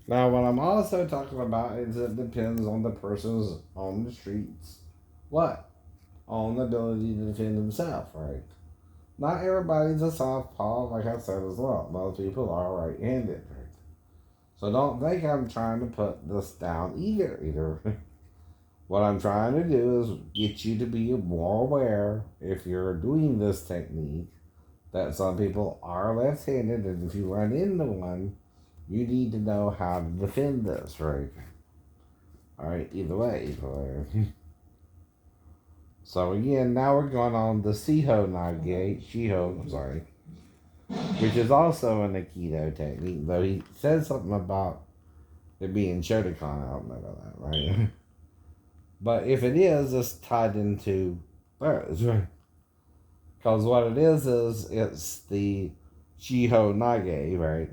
Now, what I'm also talking about is it depends on the person's on the streets. What? On the ability to defend himself, right? Not everybody's a southpaw, like I said as well. Most people are right-handed, right? So don't think I'm trying to put this down either. What I'm trying to do is get you to be more aware if you're doing this technique that some people are left-handed, and if you run into one, you need to know how to defend this, right? All right, either way. So again, now we're going on the Shiho Nage, Shiho, I'm sorry, which is also an Aikido technique, though he said something about it being Shotokan. I don't know about that, right? But if it is, it's tied into those, right? Because what it is it's the Shiho Nage, right?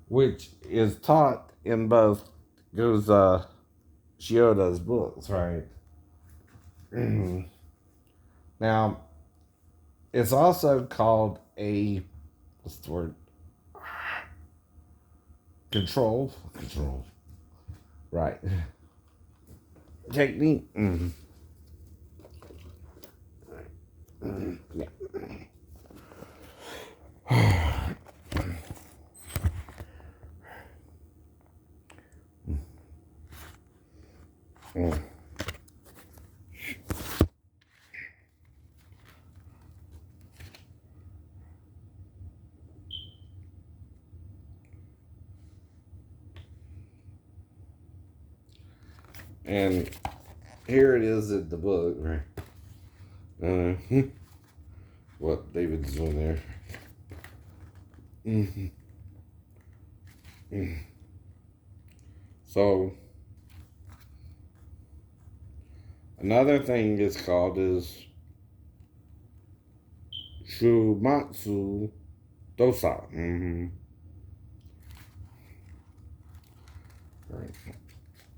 Which is taught in both goes Shioda's books, right? Now, it's also called a what's the word? Control, right? Technique. Yeah. And here it is in the book, right? What David's doing there. So another thing it's called is Shumatsu Dosa. Right.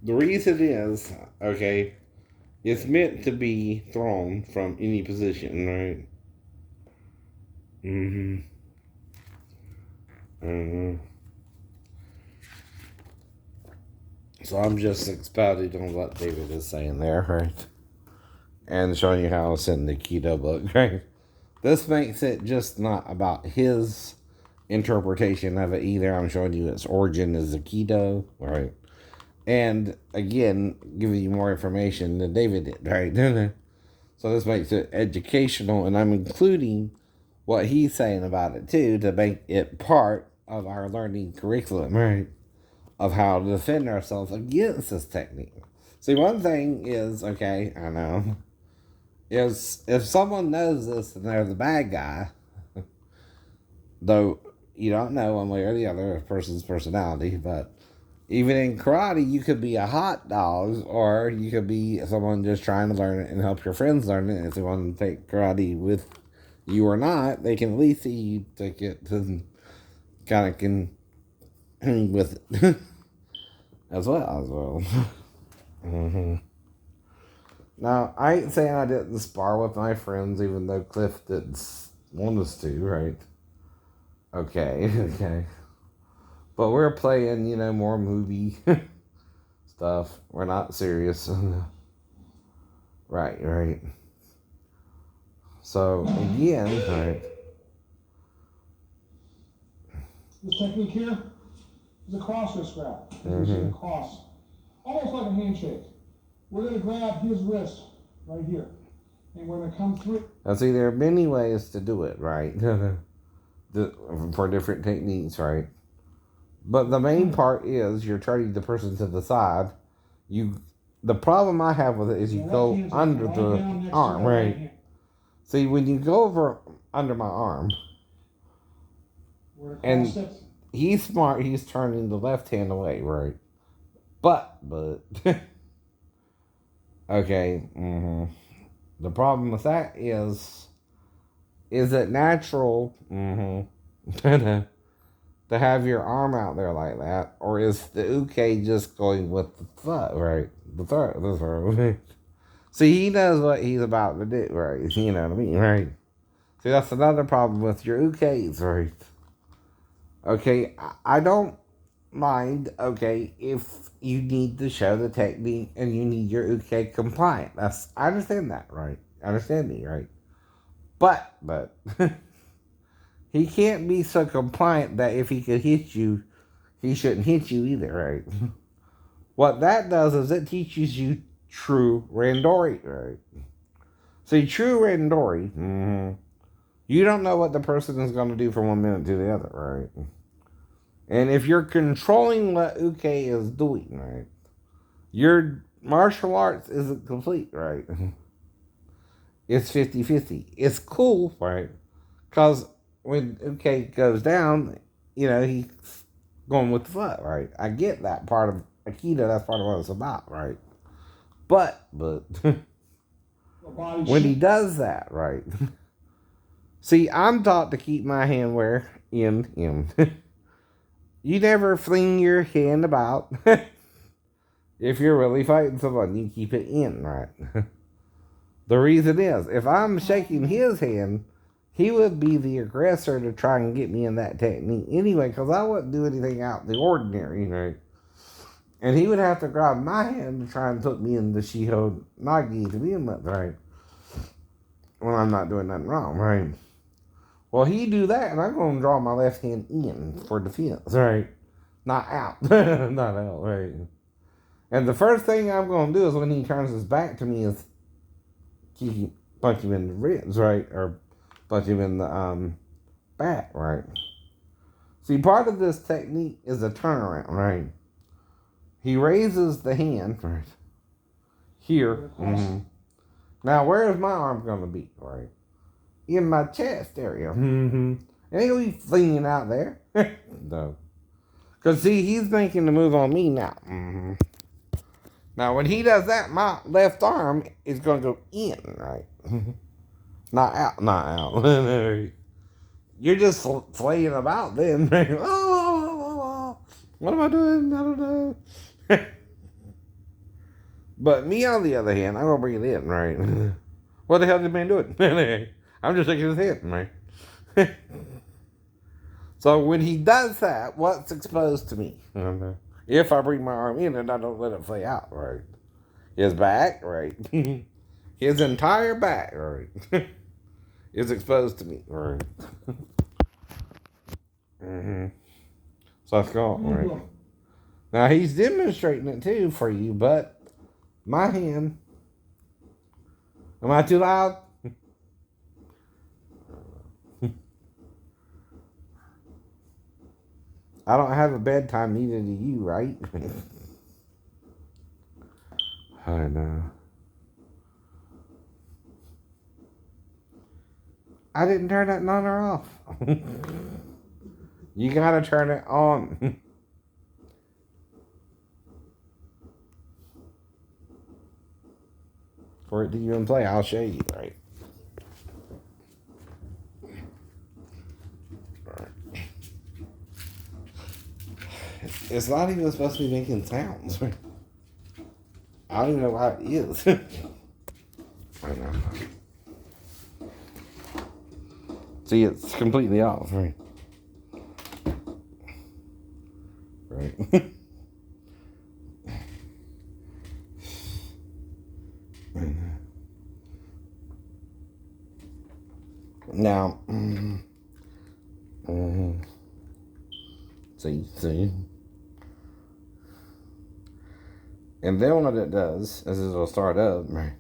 The reason is, okay, it's meant to be thrown from any position, right? So I'm just expounding on what David is saying there, right? And showing you how it's in the Keto book, right? This makes it just not about his interpretation of it either. I'm showing you its origin as a Keto, right? And again, giving you more information than David did, right? So this makes it educational, and I'm including what he's saying about it too to make it part of our learning curriculum, right? Of how to defend ourselves against this technique. See, one thing is, okay, I know, is if someone knows this and they're the bad guy, though you don't know one way or the other a person's personality, but even in karate, you could be a hot dog, or you could be someone just trying to learn it and help your friends learn it. If they want to take karate with you or not, they can at least see you take it and kind of can hang with it as well. Now, I ain't saying I didn't spar with my friends, even though Cliff didn't want us to, right? Okay, okay. But we're playing, more movie stuff. We're not serious. Right. So, again, right. This technique here is a cross wrist grab. You see a cross. Almost like a handshake. We're going to grab his wrist right here. And we're going to come through. Now, see, there are many ways to do it, right? For different techniques, right? But the main part is you're turning the person to the side. The problem I have with it is you go under the arm, right? See, when you go over under my arm, and he's smart, he's turning the left hand away, right? But, okay. The problem with that is it natural to have your arm out there like that, or is the uke just going with the foot, right? The throw. See, he knows what he's about to do, right? You know what I mean, right? See, that's another problem with your ukes, right? Okay, I don't mind, okay, if you need to show the technique and you need your uke compliant. I understand that, right? Understand me, right? But he can't be so compliant that if he could hit you, he shouldn't hit you either, right? What that does is it teaches you true randori, right? See, true randori, you don't know what the person is going to do from one minute to the other, right? And if you're controlling what uke is doing, right, your martial arts isn't complete, right? It's 50-50. It's cool, right? Because when uke goes down, he's going with the flow, right? I get that part of Aikido. That's part of what it's about, right? But when he does that, right? See, I'm taught to keep my hand where in. You never fling your hand about. If you're really fighting someone, you keep it in, right? The reason is, if I'm shaking his hand, he would be the aggressor to try and get me in that technique anyway, because I wouldn't do anything out the ordinary, right? And he would have to grab my hand to try and put me in the Shiho Nage to begin with, right? When I'm not doing nothing wrong, right? Well, he do that, and I'm going to draw my left hand in for defense, right? Not out. Not out, right? And the first thing I'm going to do is when he turns his back to me is punch him in the ribs, right? Or punch him in the back, right? See, part of this technique is a turnaround, right? He raises the hand, right? Here. Mm-hmm. Now, where is my arm going to be, right? In my chest area. Mm-hmm. And he'll be flinging out there. No. Because, see, he's making the move on me now. Mm-hmm. Now, when he does that, my left arm is going to go in, right? Not out, not out. You're just flaying about then. Right? What am I doing? I don't know. But me, on the other hand, I'm going to bring it in, right? What the hell is the man doing? I'm just taking his hand, right? So when he does that, what's exposed to me? If I bring my arm in and I don't let it flay out, right? His back, right? His entire back, right? Is exposed to me, right? So that's gone, right? Now he's demonstrating it too for you, but my hand. Am I too loud? I don't have a bedtime, neither do you, right? I know. I didn't turn that on or off. You gotta turn it on. For it to even play, I'll show you, right? It's not even supposed to be making sounds. I don't even know why it is. I know. See, it's completely off, right? Right. Now, see. And then what it does is it'll start up, right?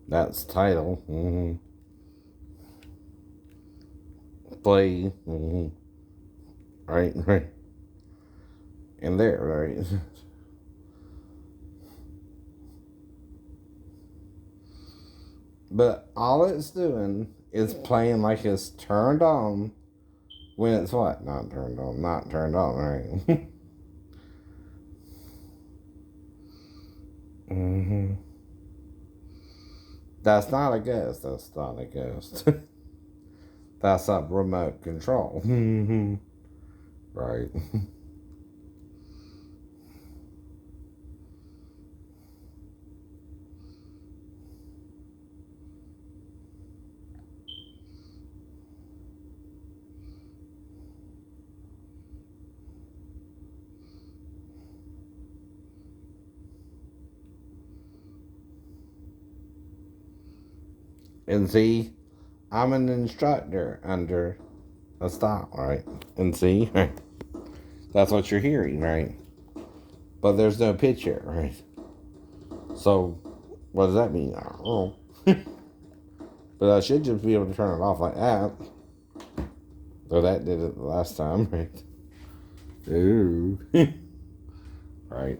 That's title. Play. Right. And there, right? But all it's doing is playing like it's turned on when it's what? Not turned on. Not turned on, right? That's not a ghost. That's not a ghost. That's a remote control. Right. And see, I'm an instructor under a stop, right? And see, right? That's what you're hearing, right? But there's no picture, right? So, what does that mean? I don't know. But I should just be able to turn it off like that. So that did it the last time, right? Ooh. Right.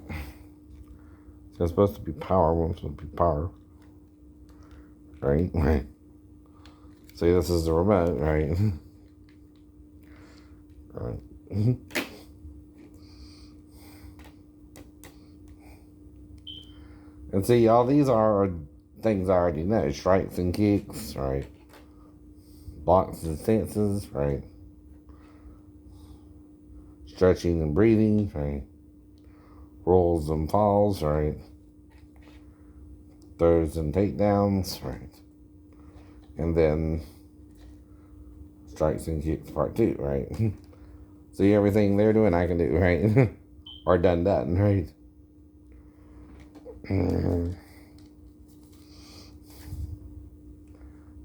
It's supposed to be power, when it's supposed to be power. Right? Right. See, this is the remote, right? Right. And see, all these are things I already know. Strikes and kicks, right? Blocks and stances, right? Stretching and breathing, right? Rolls and falls, right? Throws and takedowns, right? And then strikes and kicks part 2, right? See, everything they're doing I can do, right? Or done, right?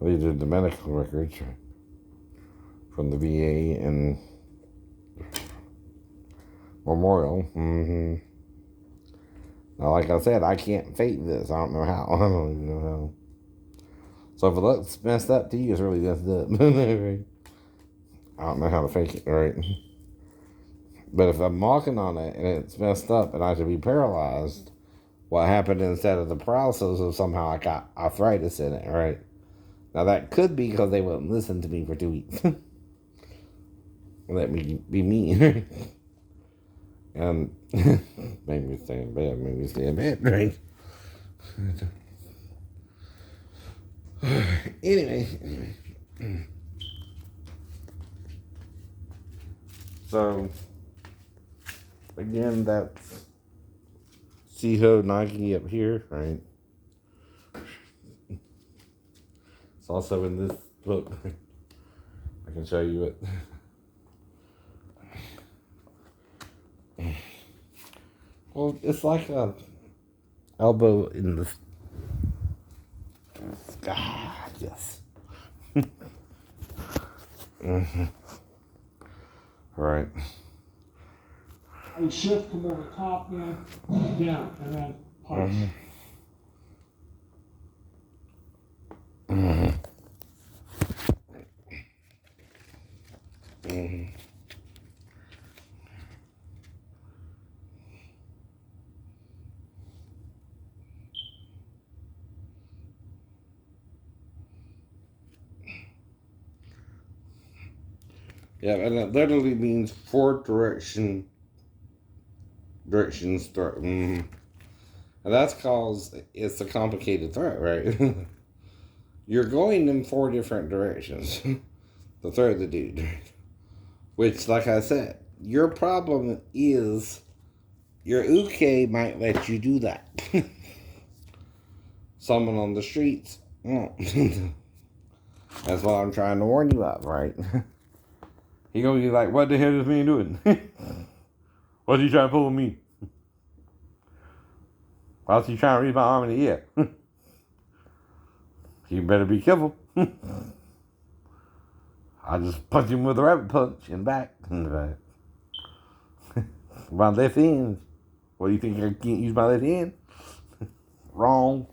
These are the medical records from the VA and Memorial. Now, like I said, I can't fake this. I don't know how. I don't even know how. So if it looks messed up to you, it's really messed up. Right? I don't know how to fake it, right? But if I'm walking on it and it's messed up and I should be paralyzed, what happened instead of the paralysis was somehow I got arthritis in it, right? Now that could be because they wouldn't listen to me for 2 weeks. Let me be me. And make me stay in bed, right? Anyway. So, again, that's Shiho Nage up here, right? It's also in this book. I can show you it. Well, it's like a elbow in the sky, yes. Right. You shift, come over top, down, and then punch. Yeah, and it literally means 4 directions. And that's cause it's a complicated threat, right? You're going in 4 different directions to throw the dude. Which, like I said, your problem is your uke might let you do that. Someone on the streets won't. That's what I'm trying to warn you of, right? He gonna be like, what the hell is this man doing? What's he trying to pull with me? Why's he trying to reach my arm in the air? You better be careful. I just punch him with a rabbit punch in the back. My left hand. What do you think I can't use my left hand? Wrong.